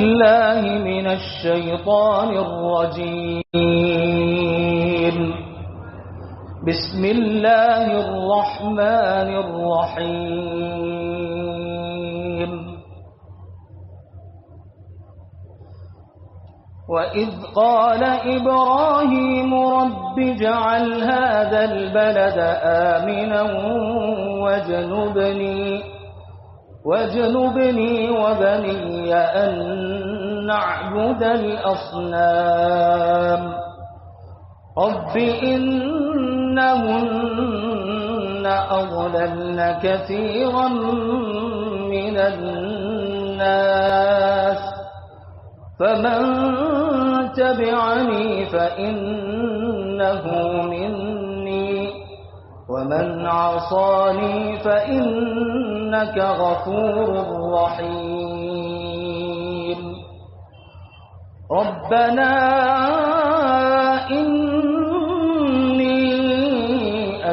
بالله من الشيطان الرجيم. بسم الله الرحمن الرحيم. وإذ قال إبراهيم رب اجعل هذا البلد آمنا واجنبني وبني أن نعبد الأصنام. رب إنهن أضللن كثيرا من الناس فمن تبعني فإنه مني ومن عصاني فإنك غفور رحيم. ربنا إني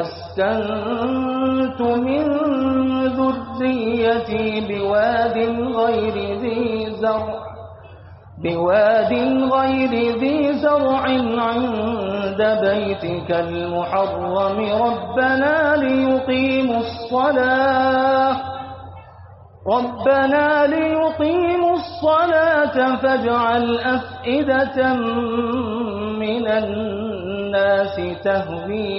أسكنت من ذريتي بواد غير ذي زرع عند بيتك المحرم ربنا ليقيموا الصلاة فاجعل أفئدة من الناس تهوي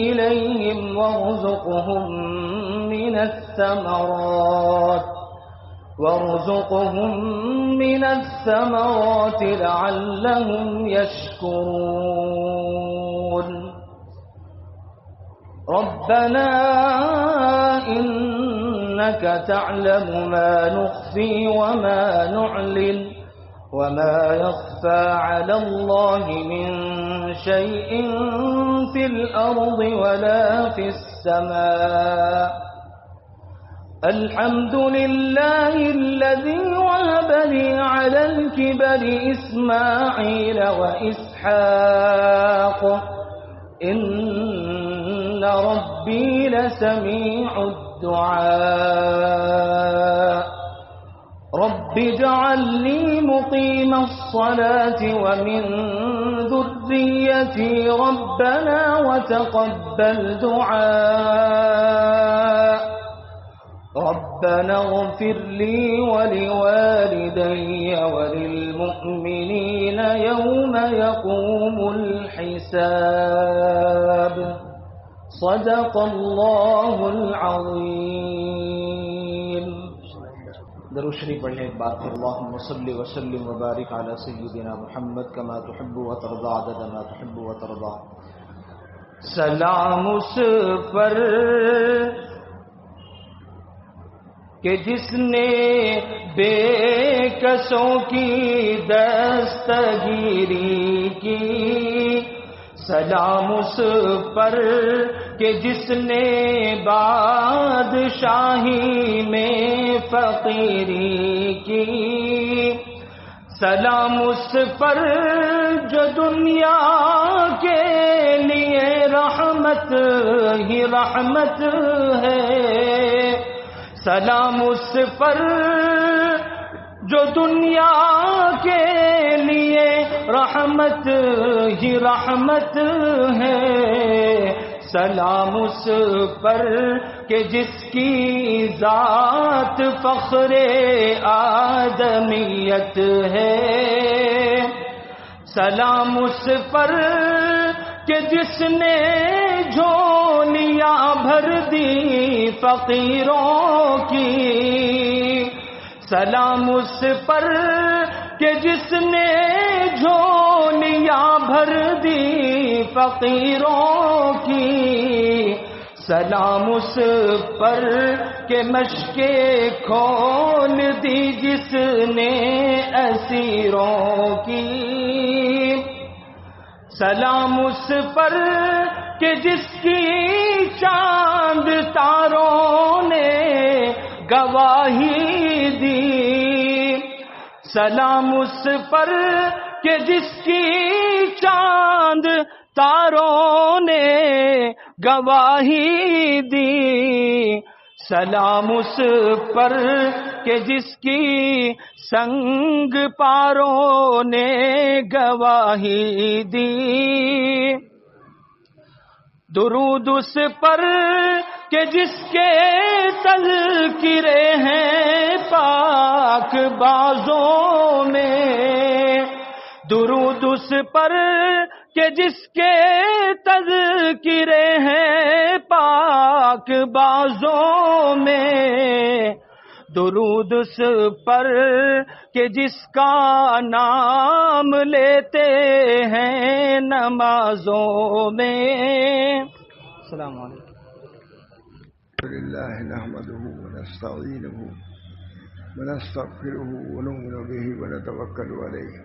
إليهم وارزقهم من الثمرات لعلهم يشكرون. ربنا إنك تعلم ما نخفي وما نعلن وما يخفى على الله من شيء في الأرض ولا في السماء. الحمد لله الذي وهب لي على الكبر إسماعيل وإسحاق إن ربي لسميع الدعاء. رب اجعلني مقيم الصلاة ومن ذريتي ربنا وتقبل دعاء. ربنا اغفر لي ولوالدي وللمؤمنين يوم يقوم الحساب. صدق الله العظيم. درود شریف پڑھیں ایک بار پھر. اللهم صل وسلم وبارك على سيدنا محمد كما تحب وترضى عدد ما تحب وترضى. سلام اس پر کہ جس نے بے کسوں کی دستگیری کی. سلام اس پر کہ جس نے بادشاہی میں فقیری کی. سلام اس پر جو دنیا کے لیے رحمت ہی رحمت ہے. سلام اس پر جو دنیا کے لیے رحمت ہی رحمت ہے. سلام اس پر کہ جس کی ذات فخر آدمیت ہے. سلام اس پر کہ جس نے جھولیاں بھر دی فقیروں کی. سلام اس پر کہ جس نے جھولیاں بھر دی فقیروں کی. سلام اس پر کہ مشکے کھول دی جس نے اسیروں کی. سلام اس پر کہ جس کی چاند تاروں نے گواہی دی. سلام اس پر کہ جس کی چاند تاروں نے گواہی دی. سلام اس پر کہ جس کی سنگ پاروں نے گواہی دی، درود اس پر کہ جس کے تذکرے ہیں پاک بازوں میں، درود اس پر کہ جس کے تذکرے ہیں پاک بازوں میں، درود اس پر کہ جس کا نام لیتے ہیں نمازوں میں۔ السلام علیکم۔ لله نحمده ونستعينه ونستغفره ونؤمن به ونتوكل عليه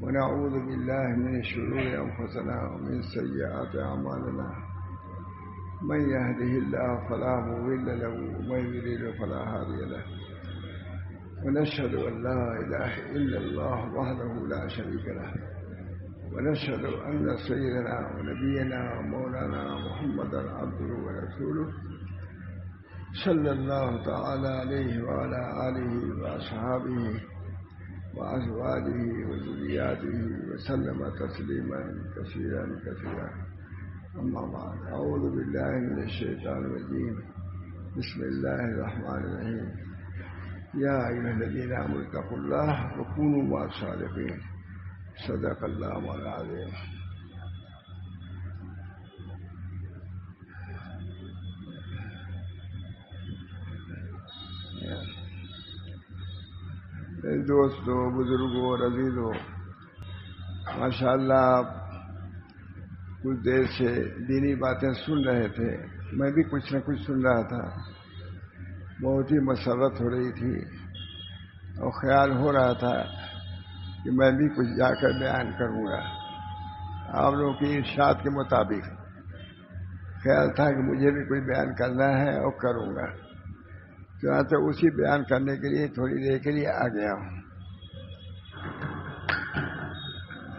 ونعوذ بالله من شرور أنفسنا ومن سيئات أعمالنا، من يهده الله فلا مضل له ومن يضلل فلا هادي له، ونشهد أن لا إله إلا الله وحده لا شريك له، ونشهد أن سيدنا ونبينا ومولانا محمدا عبده ورسوله صلى الله تعالى عليه وعلى آله وأصحابه وأزواجه وذرياته وسلم تسليما كثيرا كثيرا. أما بعد، أعوذ بالله من الشيطان الرجيم، بسم الله الرحمن الرحيم. يا أيها الذين آمنوا اتقوا الله وكونوا مع الصادقين، صدق الله العظيم. دوستو، بزرگوں اور عزیزوں، ماشاءاللہ آپ کچھ دیر سے دینی باتیں سن رہے تھے، میں بھی کچھ نہ کچھ سن رہا تھا، بہت ہی مسرت ہو رہی تھی اور خیال ہو رہا تھا کہ میں بھی کچھ جا کر بیان کروں گا آپ لوگوں کی ارشاد کے مطابق۔ خیال تھا کہ مجھے بھی کچھ بیان کرنا ہے اور کروں گا، چنانچہ اسی بیان کرنے کے لیے تھوڑی دیر کے لیے آ گیا ہوں۔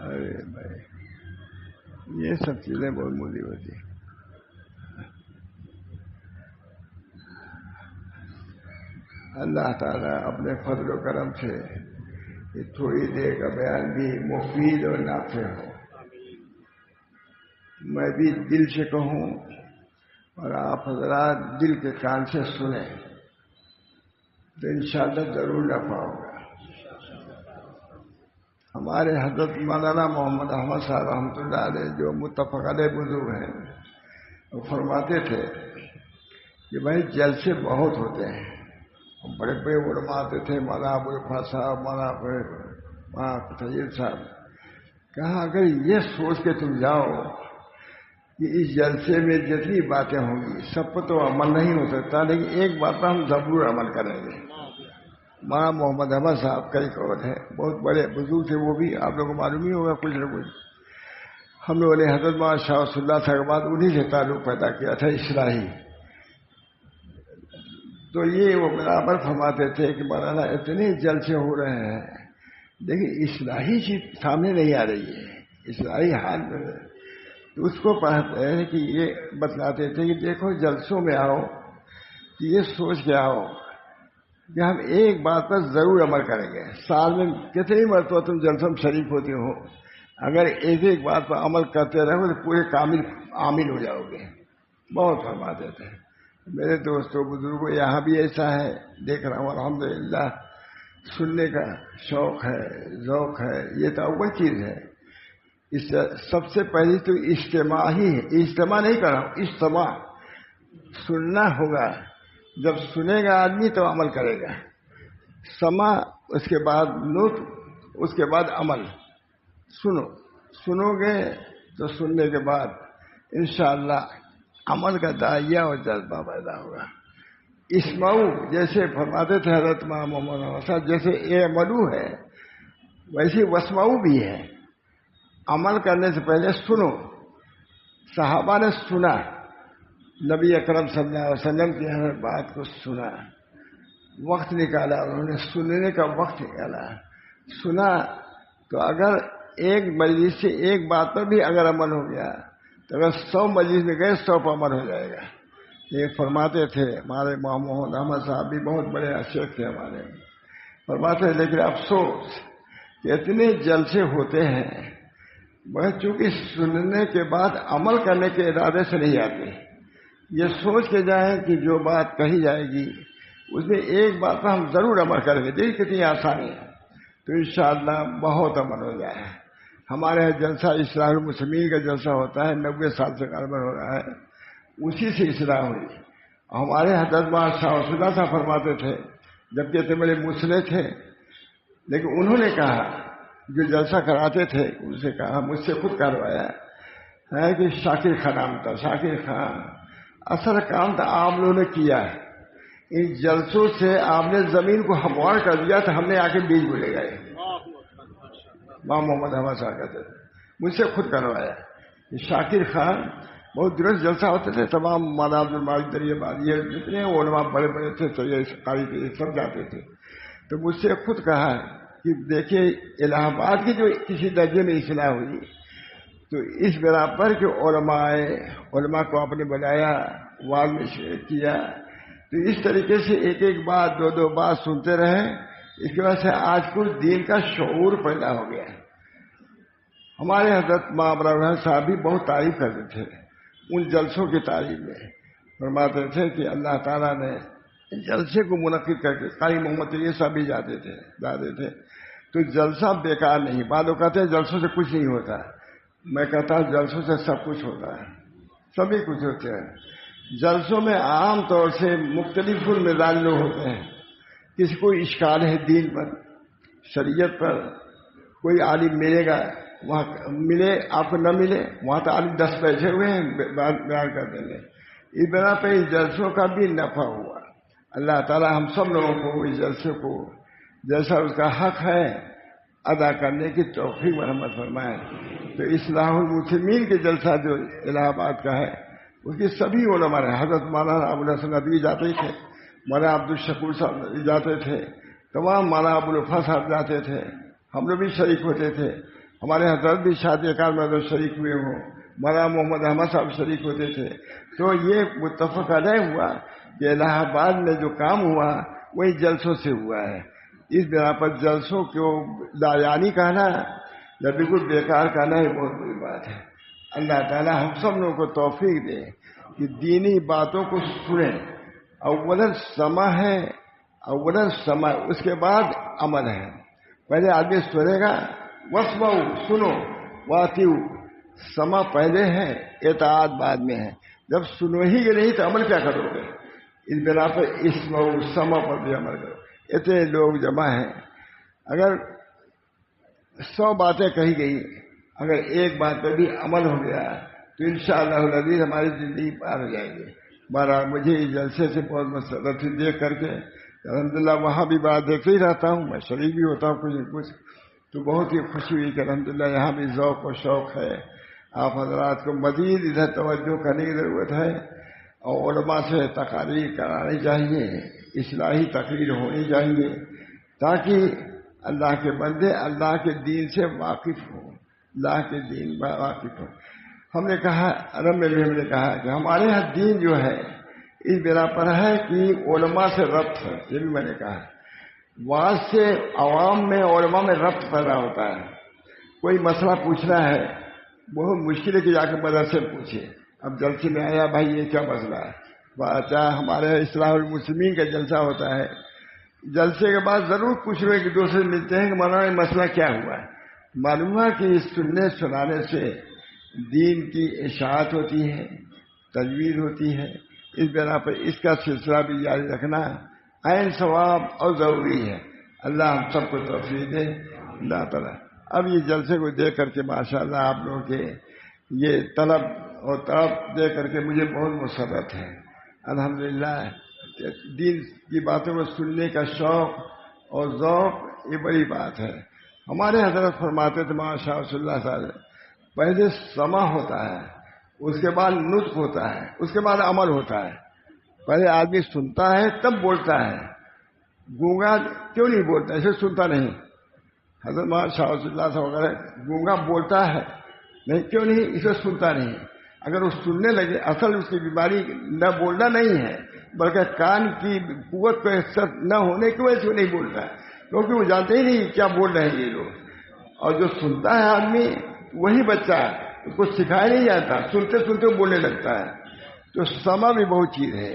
ارے بھائی، یہ سب چیزیں بہت مولی ہوتی ہیں۔ اللہ تعالیٰ اپنے فضل و کرم سے یہ تھوڑی دیر کا بیان بھی مفید اور نافع ہو، میں بھی دل سے کہوں اور آپ حضرات دل کے کان سے سنیں تو انشاءاللہ ضرور نفع ہوگا۔ ہمارے حضرت مولانا محمد احمد صاحب رحمۃ اللہ علیہ جو متفق علیہ بزرگ ہیں، وہ فرماتے تھے کہ بھائی جلسے بہت ہوتے ہیں، بڑے بڑے علماء آتے تھے، مولانا ابو الفا صاحب، مولانا طیب صاحب، کہا اگر یہ سوچ کے تم جاؤ کہ اس جلسے میں جتنی باتیں ہوں گی سب پر تو عمل نہیں ہو سکتا، لیکن ایک بات پر ہم ضرور عمل کریں گے۔ مولانا محمد احمد صاحب کا ایک قول ہے، بہت بڑے بزرگ تھے، وہ بھی آپ لوگوں کو معلوم ہی ہوگا کچھ نہ کچھ۔ ہم لوگوں نے حضرت مولانا شاہ ولی اللہ صاحب کے بعد انہی سے تعلق پیدا کیا تھا، اصلاحی۔ تو یہ وہ برابر فرماتے تھے کہ مولانا اتنے جلسے ہو رہے ہیں لیکن اصلاحی چیز سامنے نہیں آ رہی ہے، اصلاحی حال میں۔ تو اس کو پڑھتے ہیں کہ یہ بتلاتے تھے کہ دیکھو جلسوں میں آؤ کہ یہ سوچ کے آؤ کہ ہم ایک بات پر ضرور عمل کریں گے۔ سال میں کتنی مرتبہ تم جلسوں میں شریک ہوتے ہو، اگر ایک ایک بات پر عمل کرتے رہو تو پورے کامل عامل ہو جاؤ گے، بہت فرماتے تھے۔ میرے دوستوں بزرگوں، یہاں بھی ایسا ہے، دیکھ رہا ہوں الحمدللہ، سننے کا شوق ہے، ذوق ہے، یہ تو اول چیز ہے۔ اس سب سے پہلی تو اجتماع ہی ہے، اجتماع نہیں کر رہا ہوں، اجتماع سننا ہوگا۔ جب سنے گا آدمی تو عمل کرے گا، سماع اس کے بعد نطق، اس کے بعد عمل۔ سنو گے تو سننے کے بعد انشاءاللہ عمل کا داعیہ اور جذبہ پیدا ہوگا۔ اسمعو جیسے فرماتے تھے حضرت محمد صاحب، جیسے اعملو ہے ویسے واسمعو بھی ہے، عمل کرنے سے پہلے سنو۔ صحابہ نے سنا، نبی اکرم صلی اللہ علیہ وسلم کی ہر بات کو سنا، وقت نکالا، انہوں نے سننے کا وقت نکالا، سنا۔ تو اگر ایک مجلس سے ایک بات پر بھی اگر عمل ہو گیا تو اگر 100 مجلس میں گئے 100 پر عمل ہو جائے گا۔ یہ فرماتے تھے، ہمارے محمد احمد صاحب بھی بہت بڑے شیخ تھے ہمارے، فرماتے ہیں لیکن افسوس کہ اتنے جلسے ہوتے ہیں مگر چونکہ سننے کے بعد عمل کرنے کے ارادے سے نہیں آتے، یہ سوچ کے جائیں کہ جو بات کہی جائے گی اس میں ایک بات پر ہم ضرور عمل کریں گے، دیکھ کتنی آسانی ہے، تو انشاءاللہ بہت عمل ہو جائے۔ ہمارے یہاں جلسہ اصلاح المسلمین کا جلسہ ہوتا ہے، 90 سال سے کاربن ہو رہا ہے، اسی سے اصلاح ہوئی۔ ہمارے حضرت شاہ رسول اللہ صاحب فرماتے تھے، جبکہ اتنے بڑے مسلح تھے، لیکن انہوں نے کہا، جو جلسہ کراتے تھے ان سے کہا، مجھ سے خود کروایا ہے کہ شاکر خان نام تھا، شاکر خان اصل کام تھا آپ لوگوں نے کیا ہے، ان جلسوں سے آپ نے زمین کو ہموار کر دیا تو ہم نے آ کے بیج بولے گئے۔ ماں محمد احمد صاحب کہتے تھے، مجھ سے خود کروایا۔ شاکر خان بہت درست جلسہ ہوتے تھے، تمام مولانا عبد المالک دریابادی یہ جتنے علماء بڑے بڑے تھے قاری تھے سب جاتے تھے، تو مجھ سے خود کہا کہ دیکھیے الہ آباد کی جو کسی درجے میں اصلاح ہوئی تو اس بنا پر کہ علماء کو آپ نے بلایا، واز میں شریک کیا، تو اس طریقے سے ایک ایک بات دو بات سنتے رہے، اس کی وجہ سے آج کل دین کا شعور پیدا ہو گیا ہے۔ ہمارے حضرت ماں ابراہیم صاحب بھی بہت تعریف کرتے تھے ان جلسوں کی تعریف میں، فرماتے تھے کہ اللہ تعالیٰ نے جلسے کو منعقد کر کے، قاری محمد یہ سب بھی جاتے تھے تو جلسہ بیکار نہیں۔ بعد وہ کہتے ہیں جلسوں سے کچھ نہیں ہوتا، میں کہتا ہوں جلسوں سے سب کچھ ہوتا ہے، سبھی کچھ ہوتے ہیں۔ جلسوں میں عام طور سے مختلف المزاج لوگ ہوتے ہیں، کسی کو اشکال ہے دین پر، شریعت پر، کوئی عالم ملے گا وہاں ملے، آپ کو نہ ملے وہاں تو عالم 10 بیٹھے ہوئے ہیں بیان کر دیں گے۔ اس بنا پہ اس جلسوں کا بھی نفع ہوا۔ اللہ تعالی ہم سب لوگوں کو اس جلسے کو جیسا اس کا حق ہے ادا کرنے کی توفیق مرحمت فرمائے۔ تو اصلاح المسلمین کے جلسہ جو الہ آباد کا ہے اس کی سبھی علماء رہے، حضرت مولانا ابوالحسن ندوی جاتے تھے، مولانا عبدالشکور صاحب جاتے تھے، تمام مولانا ابوالوفا صاحب جاتے تھے، ہم لوگ بھی شریک ہوتے تھے، ہمارے حضرت بھی شادی کار میں شریک ہوئے ہوں، مولانا محمد احمد صاحب شریک ہوتے تھے۔ تو یہ متفق علیہ ہوا کہ الہ آباد میں جو کام ہوا وہی جلسوں سے ہوا ہے۔ اس بنا پر جلسوں کو دایانی کہنا یا بالکل بیکار کہنا یہ بہت بڑی بات ہے۔ اللہ تعالی ہم سب لوگوں کو توفیق دے کہ دینی باتوں کو سنیں۔ اولاً سمع ہے، اولاً سمع، اس کے بعد عمل ہے۔ پہلے آدمی سنے گا، واسمعوا سنو، واطیعوا سمع پہلے ہے، اطاعت بعد میں ہے۔ جب سنو ہی گے نہیں تو عمل کیا کرو گے؟ اس بنا پر اسمعوا سمع پر بھی عمل کرو۔ اتنے لوگ جمع ہیں، اگر 100 باتیں کہی گئی، اگر ایک بات پہ بھی عمل ہو گیا تو انشاءاللہ العزیز ہماری زندگی پار ہو جائے گی۔ بہرحال مجھے اس جلسے سے بہت مسرت دیکھ کر کے الحمدللہ وہاں بھی بات دیکھ ہی رہتا ہوں، میں شریک بھی ہوتا ہوں کچھ نہ کچھ، تو بہت ہی خوشی ہوئی کہ الحمدللہ یہاں بھی ذوق و شوق ہے۔ آپ حضرات کو مزید ادھر توجہ کرنے کی ضرورت ہے اور علماء سے تقاریر کرانی چاہیے، اصلاحی تقریر ہونی چاہیے تاکہ اللہ کے بندے اللہ کے دین سے واقف ہوں، اللہ کے دین واقف ہوں۔ ہم نے کہا، عرب میں بھی ہم نے کہا کہ ہمارے یہاں دین جو ہے اس بنا پر ہے کہ علماء سے ربط ہے، یہ بھی میں نے کہا۔ واز سے عوام میں علماء میں ربط پیدا ہوتا ہے۔ کوئی مسئلہ پوچھنا ہے بہت مشکل ہے کہ جا کے مدرسے میں پوچھے، اب جلسے میں آیا بھائی یہ کیا مسئلہ ہے، چاہے ہمارے اصلاح المسلمین کا جلسہ ہوتا ہے، جلسے کے بعد ضرور کچھ لوگ ایک دوسرے سے ملتے ہیں کہ مولانا یہ مسئلہ کیا ہوا ہے۔ معلوم ہے کہ سننے سنانے سے دین کی اشاعت ہوتی ہے، تجویز ہوتی ہے، اس بنا پر اس کا سلسلہ بھی جاری رکھنا عین ثواب اور ضروری ہے۔ اللہ ہم سب کو توفیق دے اللہ تعالیٰ۔ اب یہ جلسے کو دیکھ کر کے ماشاءاللہ آپ لوگوں کے یہ طلب اور طرف دیکھ کر کے مجھے بہت مسرت ہے۔ الحمدللہ دین کی باتوں کو سننے کا شوق اور ذوق یہ بڑی بات ہے۔ ہمارے حضرت فرماتے تھے ماشاء اللہ صاحب، پہلے سمع ہوتا ہے، اس کے بعد نطق ہوتا ہے، اس کے بعد عمل ہوتا ہے۔ پہلے آدمی سنتا ہے تب بولتا ہے۔ گونگا کیوں نہیں بولتا؟ اسے سنتا نہیں۔ حضرت مولانا شاہ رسول اللہ صاحب وغیرہ گونگا بولتا ہے نہیں، کیوں نہیں؟ اسے سنتا نہیں۔ اگر وہ سننے لگے، اصل اس کی بیماری نہ بولنا نہیں ہے، بلکہ کان کی قوت کو اکثر نہ ہونے کی وجہ سے وہ نہیں بولتا ہے، کیونکہ وہ جانتے ہی نہیں کیا بول رہے ہیں یہ لوگ. اور جو سنتا ہے آدمی وہی بچہ ہے، اس کو سکھایا نہیں جاتا، سنتے سنتے وہ بولنے لگتا ہے. تو سما بھی بہت چیز ہے.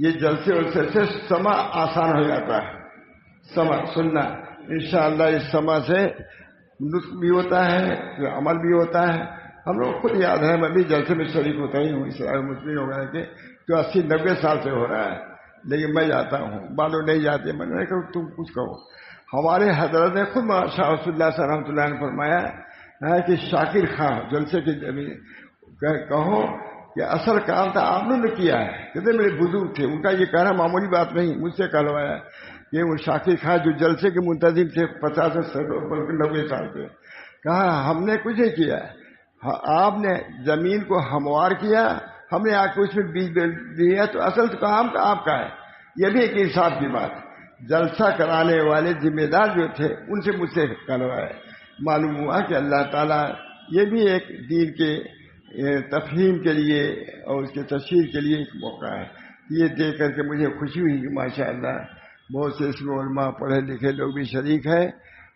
یہ جلسے ولسے سے سما آسان ہو جاتا ہے، سما سننا. انشاءاللہ اس سما سے نطق بھی ہوتا ہے، پھر عمل بھی ہوتا ہے. ہم لوگ خود یاد ہے، میں بھی جلسے میں شریک ہوتا ہی ہوں اسرائیل مسلم وغیرہ کے، جو 80-90 سال سے ہو رہا ہے، لیکن میں جاتا ہوں، بالوں نہیں جاتے. میں نے کہا تم کچھ کہو. ہمارے حضرت نے خود شاہ رسول اللہ صلی اللہ علیہ وسلم نے فرمایا ہے کہ شاکر خان جلسے کے کہو کہ اصل کام تھا آپ نے کیا ہے. کہتے میرے بزرگ تھے، ان کا یہ کہنا معمولی بات نہیں، مجھ سے کہلوایا کہ وہ شاکر خان جو جلسے کے منتظم تھے 50-90 سال کے، کہا ہم نے کچھ نہیں کیا، آپ نے زمین کو ہموار کیا، ہم نے آ کے اس میں بیج دیا، تو اصل تو کام کا آپ کا ہے. یہ بھی ایک انصاف کی بات. جلسہ کرانے والے ذمہ دار جو تھے ان سے مجھ سے کہلوایا. معلوم ہوا کہ اللہ تعالیٰ یہ بھی ایک دین کے تفہیم کے لیے اور اس کے تشہیر کے لیے ایک موقع ہے. یہ دیکھ کر کے مجھے خوشی ہوئی کہ ماشاءاللہ بہت سے اس میں علماء پڑھے لکھے لوگ بھی شریک ہیں.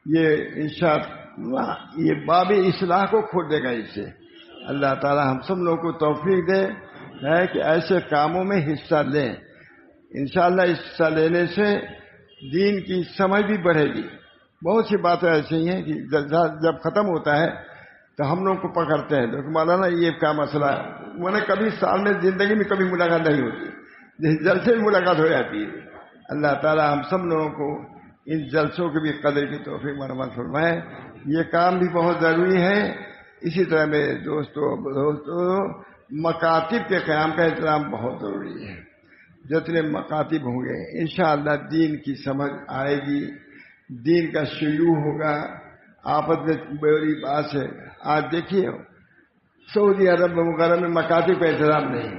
یہ انشاءاللہ یہ باب اصلاح کو کھول دے گا. اس سے اللہ تعالی ہم سب لوگوں کو توفیق دے ہے کہ ایسے کاموں میں حصہ لیں. انشاءاللہ حصہ لینے سے دین کی سمجھ بھی بڑھے گی. بہت سی باتیں ایسی ہیں کہ جب ختم ہوتا ہے تو ہم لوگ کو پکڑتے ہیں تو مولانا یہ کیا مسئلہ ہے. میں نے کبھی سال میں زندگی میں کبھی ملاقات نہیں ہوتی، جلسے بھی ملاقات ہو جاتی ہے. اللہ تعالی ہم سب لوگوں کو ان جلسوں کی بھی قدر کی توفیق مرحمت فرمائے. یہ کام بھی بہت ضروری ہے. اسی طرح میرے دوستوں مکاتب کے قیام کا احترام بہت ضروری ہے. جتنے مکاتب ہوں گے انشاءاللہ دین کی سمجھ آئے گی، دین کا شیوع ہوگا. آپس میں بڑی بات ہے. آج دیکھیے سعودی عرب وغیرہ میں مکاتب کا احترام نہیں.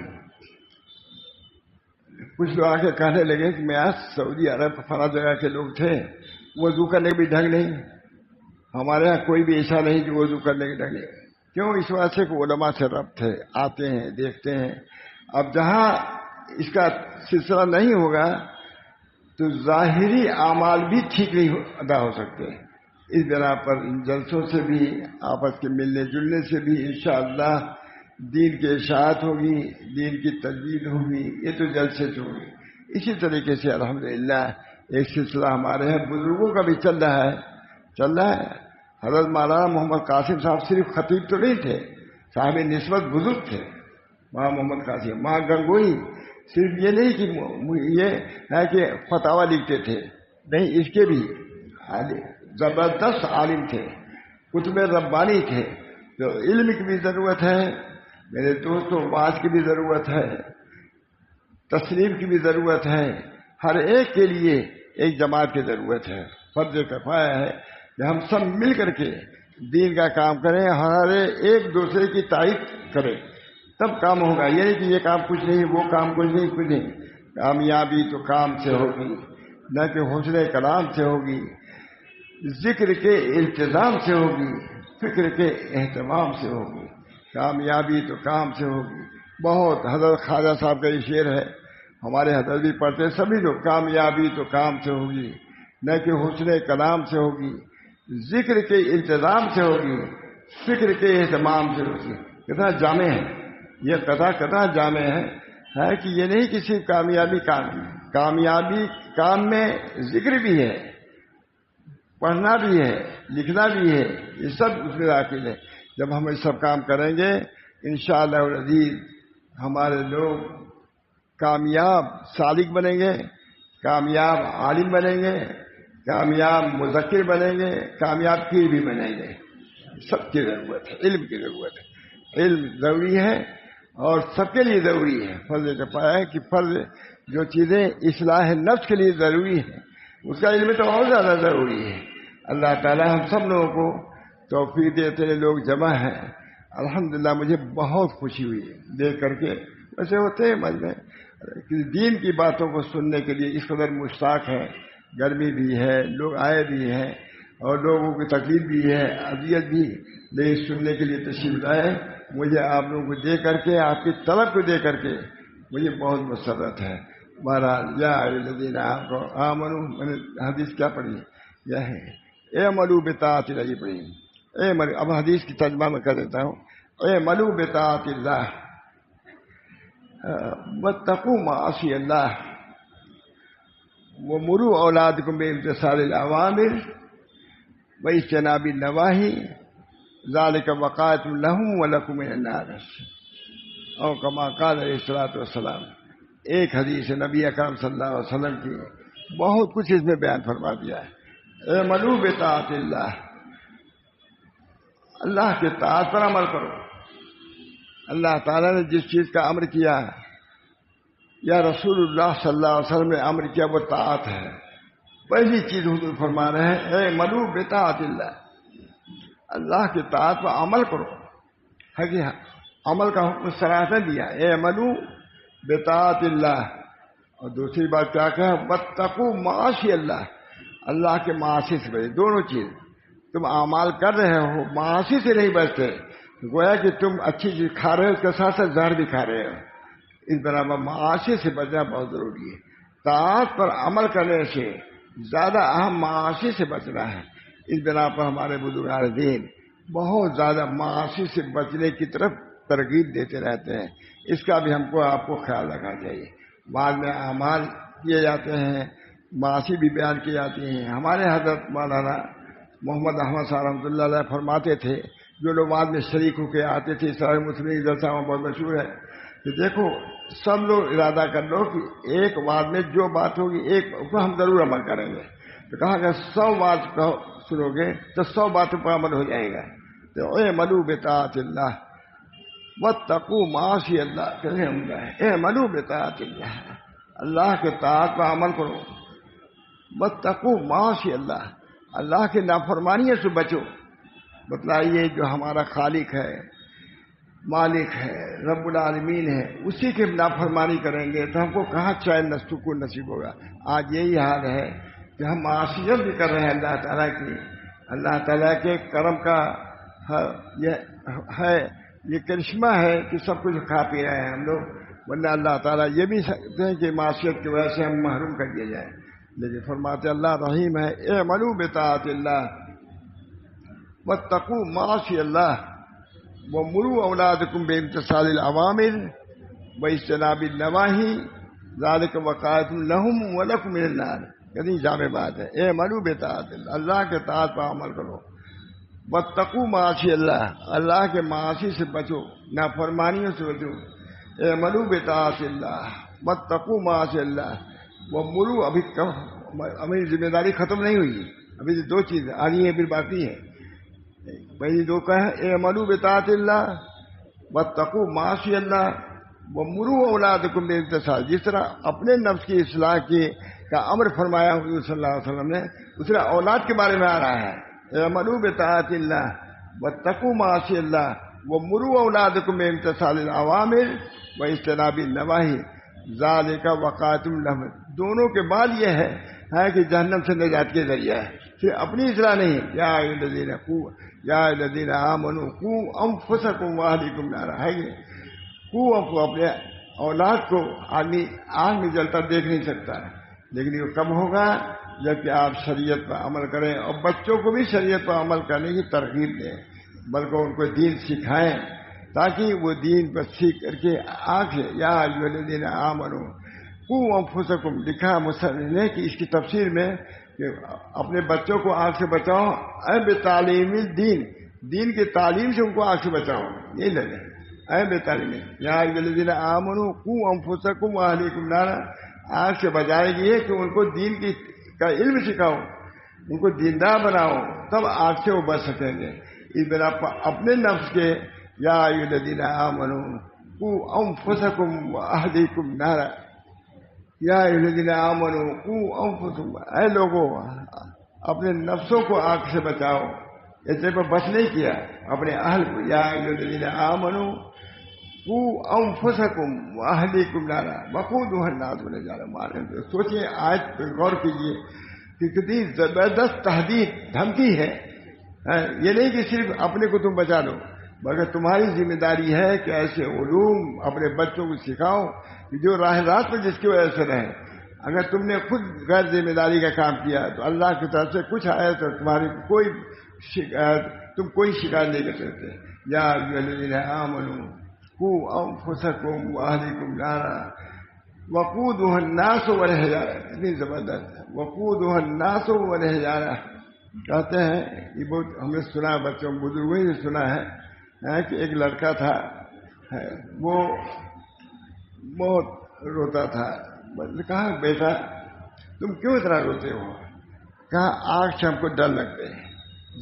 کچھ لوگ آ کے کہنے لگے کہ میں آج سعودی عرب فلاں جگہ کے لوگ تھے، وضو کرنے کا بھی ڈھنگ نہیں. ہمارے یہاں کوئی بھی ایسا نہیں کہ وضو کرنے کے ڈھنگ نہیں. کیوں؟ اس وجہ سے کہ علماء سے ربط ہے، آتے ہیں دیکھتے ہیں. اب جہاں اس کا سلسلہ نہیں ہوگا تو ظاہری اعمال بھی ٹھیک نہیں ادا ہو سکتے. اس بنا پر ان جلسوں سے بھی آپس کے ملنے جلنے سے بھی انشاءاللہ دین کی اشاعت ہوگی، دین کی تجدید ہوگی. یہ تو جلسے سے ہوگی. اسی طریقے سے الحمدللہ ایک سلسلہ ہمارے یہاں بزرگوں کا بھی چل رہا ہے. حضرت مولانا محمد قاسم صاحب صرف خطیب تو نہیں تھے، صاحب نسبت بزرگ تھے. وہاں محمد قاسم، وہاں گنگوئی صرف یہ نہیں کہ یہ ہے کہ فتاوی لکھتے تھے، نہیں، اس کے بھی زبردست عالم تھے، کتب ربانی تھے. تو علم کی بھی ضرورت ہے میرے دوستوں، واعظ کی بھی ضرورت ہے، تسلیم کی بھی ضرورت ہے. ہر ایک کے لیے ایک جماعت کی ضرورت ہے. فرض کفایہ ہے کہ ہم سب مل کر کے دین کا کام کریں، ہر ایک دوسرے کی تائید کریں، تب کام ہوگا. یہ نہیں کہ یہ کام کچھ نہیں، وہ کام کچھ نہیں. کامیابی تو کام سے ہوگی، نہ کہ حسن کلام سے ہوگی، ذکر کے التزام سے ہوگی، فکر کے اہتمام سے ہوگی. کامیابی تو کام سے ہوگی. بہت حضرت خواجہ صاحب کا یہ شعر ہے، ہمارے حضرت بھی پڑھتے ہیں سبھی لوگ. کامیابی تو کام سے ہوگی، نہ کہ حسن کلام سے ہوگی، ذکر کے التزام سے ہوگی، فکر کے اہتمام سے ہوگی. کتنا جامع ہے یہ کتنا جامع ہے کہ یہ نہیں کسی کامیابی کام میں ذکر بھی ہے، پڑھنا بھی ہے، لکھنا بھی ہے، یہ سب اس میں داخل ہے. جب ہم یہ سب کام کریں گے انشاءاللہ العزیز ہمارے لوگ کامیاب سالک بنیں گے، کامیاب عالم بنیں گے، کامیاب مذکر بنیں گے، کامیاب پیر بھی بنیں گے. سب کی ضرورت ہے، علم کی ضرورت ہے. علم ضروری ہے اور سب کے لیے ضروری ہے. فرض کفایہ ہے کہ فرض جو چیزیں اصلاح نفس کے لیے ضروری ہیں اس کا علم تو اور زیادہ ضروری ہے. اللہ تعالی ہم سب لوگوں کو توفیق دیتے ہیں. لوگ جمع ہیں الحمدللہ. مجھے بہت خوشی ہوئی دیکھ کر کے. ویسے ہوتے ہیں من میں دین کی باتوں کو سننے کے لیے اس قدر مشتاق ہے. گرمی بھی ہے، لوگ آئے بھی ہیں اور لوگوں کی تکلیف بھی ہے، اذیت بھی، لیکن سننے کے لیے تشریف لائے. مجھے آپ لوگوں کو دے کر کے، آپ کی طلب کو دے کر کے مجھے بہت مسرت ہے۔ بہرحال یا الذین آمنوا، میں نے حدیث کیا پڑھی یہ ہے اعملوا بطاعت اللہ پڑھی۔ اب حدیث کی ترجمہ میں کر دیتا ہوں۔ اعملوا بطاعت اللہ واتقوا معاصی اللہ ومروا اولادکم بامتثال الاوامر واجتناب النواہی ذالک وقایۃ لہم ولکم من النار، اور کما قال علیہ الصلوۃ والسلام۔ ایک حدیث نبی اکرم صلی اللہ علیہ وسلم کی بہت کچھ اس میں بیان فرما دیا ہے۔ اعملوا بطاعت اللہ، اللہ کے طاعت پر عمل کرو۔ اللہ تعالیٰ نے جس چیز کا امر کیا یا رسول اللہ صلی اللہ علیہ وسلم نے امر کیا وہ طاعت ہے۔ پہلی چیز حضور فرما رہے ہیں اعملوا بطاعت اللہ، اللہ کی طاعت پر عمل کرو۔ ہے عمل کا حکم صراحت دیا اعملوا بطاعت اللہ، اور دوسری بات کیا کہا واتقوا معاصی اللہ، اللہ کے معاصی سے بچے۔ دونوں چیز، تم اعمال کر رہے ہو معاصی سے نہیں بچتے، گویا کہ تم اچھی چیز کھا رہے ہو اس کے ساتھ ساتھ زہر بھی کھا رہے ہو۔ اس برابر معاصی سے بچنا بہت ضروری ہے۔ طاعت پر عمل کرنے سے زیادہ اہم معاصی سے بچنا ہے۔ اس بنا پر ہمارے بزرگان دین بہت زیادہ معاصی سے بچنے کی طرف ترغیب دیتے رہتے ہیں۔ اس کا بھی ہم کو آپ کو خیال رکھنا چاہیے۔ بعد میں اعمال کیے جاتے ہیں، معاصی بھی بیان کی جاتی ہیں۔ ہمارے حضرت مولانا محمد احمد صاحب رحمۃ اللہ علیہ فرماتے تھے، جو لوگ بعد میں شریک ہو کے آتے تھے، سارے مسلم جلسہ میں بہت مشہور ہے کہ دیکھو سب لوگ ارادہ کر لو کہ ایک بعد میں جو بات ہوگی ایک کو ہم ضرور عمل کریں گے۔ تو کہا کہ 100 بات سنو گے تو 100 باتوں پر عمل ہو جائے گا۔ تو اعملوا بطاعت اللہ واتقوا معاصی اللہ، کہنے ہم گئے اعملوا بطاعت اللہ، اللہ کے طاعت پر عمل کرو، واتقوا معاصی اللہ، اللہ کی نافرمانیوں سے بچو۔ بتلائیے جو ہمارا خالق ہے، مالک ہے، رب العالمین ہے، اسی کی نافرمانی کریں گے تو ہم کو کہاں چین سکون نصیب ہوگا۔ آج یہی حال ہے کہ ہم معصیت بھی کر رہے ہیں اللہ تعالیٰ کی۔ اللہ تعالیٰ کے کرم کا یہ کرشمہ ہے کہ سب کچھ کھا پی رہے ہیں ہم لوگ، ورنہ اللہ تعالیٰ یہ بھی سکتے ہیں کہ معصیت کی وجہ سے ہم محروم کر دیے جائیں، لیکن فرماتے اللہ رحیم ہے اعملوا بطاعت اللہ واتقوا معاصی اللہ ومروا اولادکم بامتثال الاوامر واجتناب النواہی ذالک وقایۃ لہم ولکم من النار۔ کتنی جامع بات ہے، اعملوا بطاعت اللہ، اللہ کے طاعت پر عمل کرو، واتقوا معاصی اللہ، اللہ کے معاصی سے بچو، نافرمانیوں سے بچو۔ اعملوا بطاعت اللہ واتقوا معاصی اللہ ومروا، ابھی ذمہ داری ختم نہیں ہوئی، ابھی 2 چیزیں آ رہی ہیں پھر باقی ہے۔ پہلی 2 کا ہے اعملوا بطاعت اللہ واتقوا معاصی اللہ ومروا اولادکم بامتثال، جس طرح اپنے نفس کی اصلاح کا امر فرمایا حضور صلی اللہ علیہ وسلم نے، اس طرح اولاد کے بارے میں آ رہا ہے اعملوا بطاعت اللہ واتقوا معاصی اللہ ومروا اولادکم بامتثال الاوامر واجتناب النواہی ذالک وقایۃ لہم۔ دونوں کے بعد یہ ہے کہ جہنم سے نجات کے ذریعہ ہے، صرف اپنی اصلاح نہیں۔ یا الذین آمنوا قوا انفسکم واہلیکم نارا، ہے یہ کو اپنے اولاد کو آدمی آگ میں جلتا دیکھ نہیں سکتا ہے، لیکن یہ کب ہوگا جبکہ آپ شریعت پر عمل کریں، اور بچوں کو بھی شریعت پر عمل کرنے کی ترغیب دیں، بلکہ ان کو دین سکھائیں تاکہ وہ دین پر سیکھ کر کے آگے یا ایھا الذین آمنوا قوا انفسکم، لکھا مصنف نے کہ اس کی تفسیر میں کہ اپنے بچوں کو آگ سے بچاؤ، اے بتعلیم الدین، دین کی تعلیم سے ان کو آگ سے بچاؤ، یہی لگے اے بے تعلیم یا ایھا الذین آمنوا قوا انفسکم واہلیکم نارا، آگ سے بچائے گی کہ ان کو دین کا علم سکھاؤ، ان کو دیندار بناؤ، تب آگ سے وہ بچ سکیں گے۔ اس بنا پر اپنے نفس کے یا ایھا الذین آمنوا قوا انفسکم واہلیکم نارا، یا ایھا الذین آمنوا قوا انفسکم، اے لوگوں اپنے نفسوں کو آگ سے بچاؤ۔ ایسے پر بچ نہیں کیا اپنے اہل کو، یا ایھا الذین آمنوا قوا انفسکم واہلیکم نارا وقودها الناس والحجارہ۔ سوچیں آیت پہ غور کیجیے کہ کتنی زبردست تہدید دھمکی ہے۔ یہ نہیں کہ صرف اپنے کو تم بچا لو، مگر تمہاری ذمہ داری ہے کہ ایسے علوم اپنے بچوں کو سکھاؤ کہ جو راہ راست میں جس کی وجہ سے رہے. اگر تم نے خود غیر ذمہ داری کا کام کیا تو اللہ کی طرف سے کچھ آئے تو تمہاری تم کوئی شکایت نہیں کر سکتے. یا ایھا الذین آمنوا قوا انفسکم واہلیکم نارا وقودها الناس والحجارہ. اتنی زبردست وقودها الناس والحجارہ. کہتے ہیں یہ بہت ہم نے سنا ہے، بچوں بزرگوں نے سنا ہے کہ ایک لڑکا تھا، وہ بہت روتا تھا. کہا بیٹا تم کیوں اتنا روتے ہو؟ کہا آگ سے ہم کو ڈر لگتے ہیں،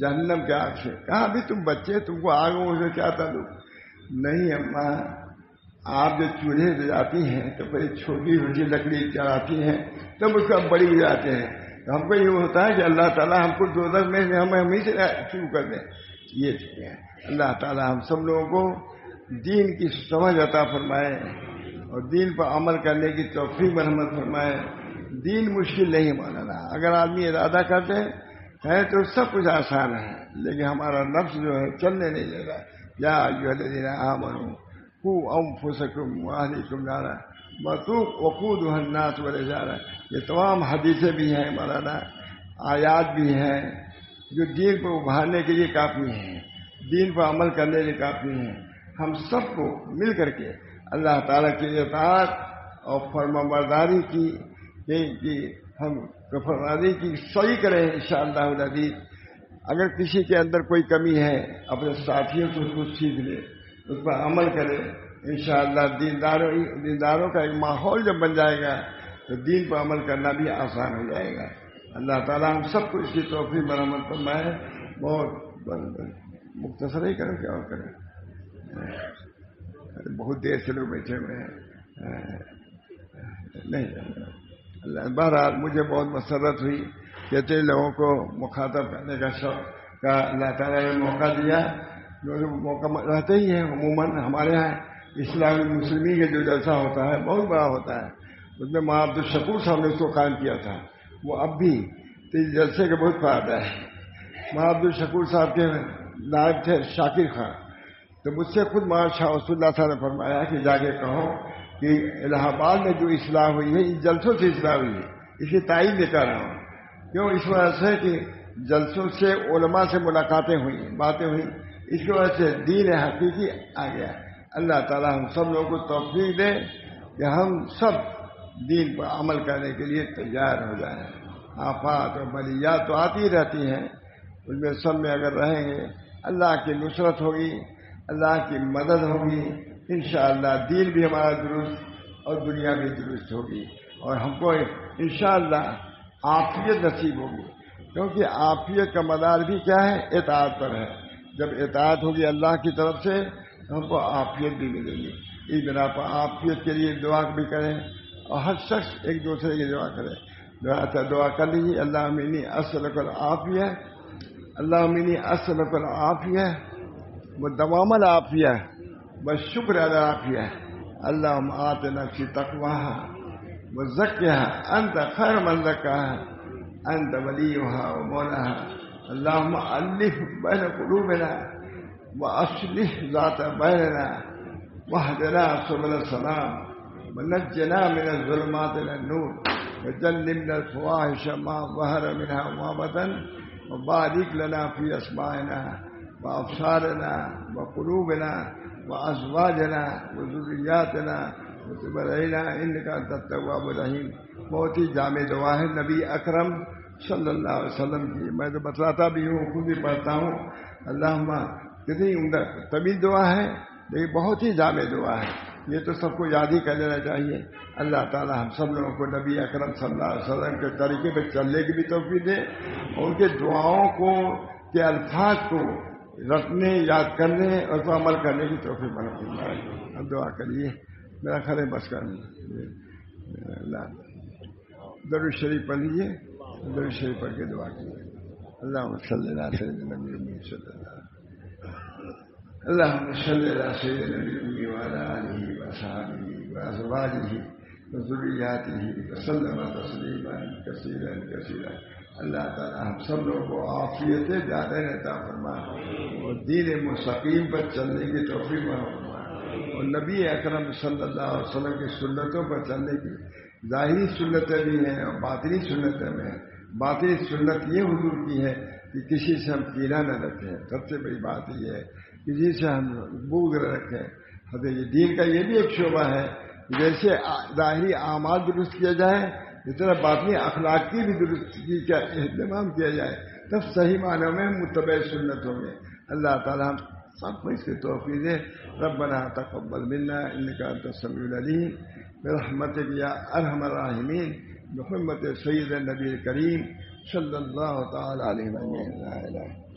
جہنم کے آگ سے. کہا ابھی تم بچے، تم کو آگ سے کیا تعلق؟ نہیں اماں، آپ جو چولہے سے جاتی ہیں تو پھر چھوٹی چھوٹی لکڑی چڑھاتی ہیں تب اس کو بڑی ہو جاتے ہیں. تو ہم کو یہ ہوتا ہے کہ اللہ تعالیٰ ہم کو دوزخ میں ہمیں سے شروع کر دیں. یہ چیزیں ہیں. اللہ تعالیٰ ہم سب لوگوں کو دین کی سمجھ عطا فرمائے اور دین پر عمل کرنے کی توفیق مرحمت فرمائے. دین مشکل نہیں مولانا، اگر آدمی ارادہ کرتے ہیں تو سب کچھ آسان ہے، لیکن ہمارا نفس جو ہے چلنے نہیں دے رہا. یا ایھا الذین آمنوا قوا انفسکم واہلیکم نارا وقودها الناس والحجارہ. یہ تمام حدیثیں بھی ہیں مولانا، آیات بھی ہیں جو دین کو ابھارنے کے لیے کافی ہیں، دین پر عمل کرنے کے لیے کافی ہیں. ہم سب کو مل کر کے اللہ تعالیٰ کی اطاعت اور فرمانبرداری کی ہم فرمانبرداری کی صحیح کریں انشاءاللہ العزیز. اگر کسی کے اندر کوئی کمی ہے اپنے ساتھیوں سے اس کو سیکھ لے، اس پر عمل کرے. انشاءاللہ دینداروں کا ایک ماحول جب بن جائے گا تو دین پر عمل کرنا بھی آسان ہو جائے گا. اللہ تعالیٰ ہم سب کو اس کی توفیق مرحمت فرمائے. بہت مختصر ہی کریں کیا اور کریں، بہت دیر سے لوگ بیٹھے ہوئے ہیں. نہیں اللہ بہرحال مجھے بہت مسرت ہوئی کہ اتنے لوگوں کو مخاطب کرنے کا شوق کا اللہ تعالیٰ نے موقع دیا. جو موقع رہتے ہی ہیں عموماً ہمارے یہاں اسلامی مسلمین کا جو جلسہ ہوتا ہے بہت بڑا ہوتا ہے. اس میں مولانا عبدالشکور صاحب نے اس کو قائم کیا تھا. وہ اب بھی اس جلسے کا بہت فائدہ ہے. مولانا عبدالشکور صاحب کے نائب تھے شاکر خان. تو مجھ سے خود مولانا شاہ رسول اللہ صاحب نے فرمایا کہ جا کے کہو کہ الہ آباد میں جو اصلاح ہوئی ہے ان جلسوں سے اصلاح ہوئی ہے. اس کی تائید لے کر رہا ہوں. کیوں؟ اس وجہ سے کہ جلسوں سے علماء سے ملاقاتیں ہوئی، باتیں ہوئی، اس کی وجہ سے دین حقیقی آ گیا. اللہ تعالیٰ ہم سب لوگوں کو توفیق دے کہ ہم سب دین پر عمل کرنے کے لیے تیار ہو جائیں. آفات اور بلیات تو آتی رہتی ہیں، ان میں سب میں اگر رہیں گے اللہ کی نصرت ہوگی، اللہ کی مدد ہوگی. انشاءاللہ دین بھی ہمارا درست اور دنیا بھی درست ہوگی اور ہم کو انشاءاللہ عافیت نصیب ہوگی. کیونکہ عافیت کا مدار بھی کیا ہے؟ اطاعت پر ہے. جب اطاعت ہوگی اللہ کی طرف سے ہم کو عافیت بھی ملے گی. اس بنا پر عافیت کے لیے دعا بھی کریں اور ہر شخص ایک دوسرے کی دعا کرے. دعا کر لیجیے. اللہم انی اسألک العافیہ، اللہم انی اسألک العافیہ ودوام العافیہ والشکر علی العافیہ. اللہم آت نفسی تقواها وزکها انت خیر من زکاها انت ولیها ومولاها. اللہم الف بین قلوبنا واصلح ذات بیننا واہدنا سبل السلام ونجنا من الظلمات الى النور وجنبنا الفواحش ما ظهر منها وما بطن وبارك لنا في اسماعنا وابصارنا وقلوبنا وازواجنا وذرياتنا وتب علينا انك انت التواب الرحيم. بہت ہی جامع دعا ہے نبی اکرم صلی اللہ علیہ وسلم کی. میں تو بتلاتا بھی ہوں، خود بھی پڑھتا ہوں. اللہم کتنی عمدہ طویل دعا ہے لیکن بہت ہی جامع دعا ہے. یہ تو سب کو یاد ہی کر لینا چاہیے. اللہ تعالی ہم سب لوگوں کو نبی اکرم صلی اللہ علیہ وسلم کے طریقے پہ چلنے کی بھی توفیق دے اور ان کے دعاؤں کو کے الفاظ کو رکھنے، یاد کرنے اور تو عمل کرنے کی توفیق بنا فرمائے. اب دعا کریے. میرا خیال ہے بس کرنا. اللہ درود شریف پڑھ لیجیے. درود شریف پڑھ کے دعا کیجیے. اللہم صلی علی سیدنا محمد صلی اللہ اللہم صلی علی سیدنا محمد وعلی آلہ وصحبہ وازواجہ وذرياته وسلم تسليما كثيرا كثيرا. اللہ تعالیٰ ہم سب لوگوں کو عافیت زیادہ عطا فرمائے اور دین مستقیم پر چلنے کی توفیق فرمائے اور نبی اکرم صلی اللہ علیہ وسلم کی سنتوں پر چلنے کی ظاہری سنتیں بھی ہیں اور باطنی سنتیں بھی ہیں. باطنی سنت یہ حضور کی ہے کہ کسی سے ہم کینہ نہ رکھیں. سب سے بڑی بات یہ ہے کسی سے ہم بغض نہ رکھیں. حضرت دین کا یہ بھی ایک شعبہ ہے جیسے ظاہری اعمال درست کیا جائے اس طرح باطنی اخلاق کی بھی درستگی کا اہتمام کیا جائے تب صحیح معنوں میں متبع سنت ہوں گے. اللہ تعالیٰ ہم سب کو اس کی توفیق دے. ربنا تقبل منا انک انت السمیع العلیم برحمتک یا ارحم الراحمین بحرمت سید النبی کریم صلی اللہ تعالی علیہ وسلم.